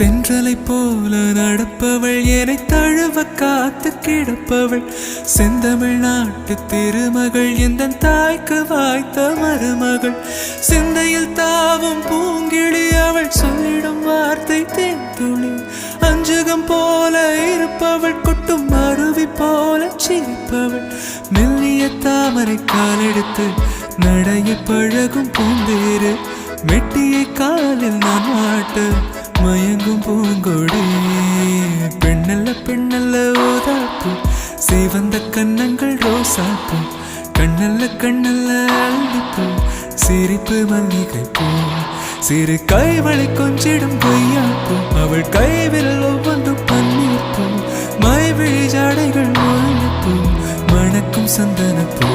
தென்றலை போல நடப்பவள் என்னை தழுவ காத்து கிடப்பவள் செந்தமிழ் நாட்டு திருமகள் எந்த தாய்க்கு வாய்த்த மருமகள் சிந்தையில் தாவும் பூங்கிழி அவள் சொல்லிடும் வார்த்தை தேன்துளி அஞ்சுகம் போல இருப்பவள் கொட்டும் அருவி போல சிரிப்பவள் மெல்லிய தாமரை காலெடுத்து நடைய பழகும் பூந்தேறு மெட்டியை காலில் நான் மாட்ட மயங்கும் பூங்கொடி பெண்ணல்ல பெண்ணல்ல ஓதாப்பு சிவந்த கண்ணங்கள் ரோசாப்பு கண்ணல்ல கண்ணல்ல அள்ளிப்பூ சிரிப்பு மல்லிகை பூ சிறு கைவளை கொஞ்சிடும் பொய்யாப்பு அவள் கைவில் ஒவ்வொன்றும் பன்னீர் பூ மைவிழி ஜாடைகள் முள்ளிப்பூ மணக்கும் சந்தனப்பூ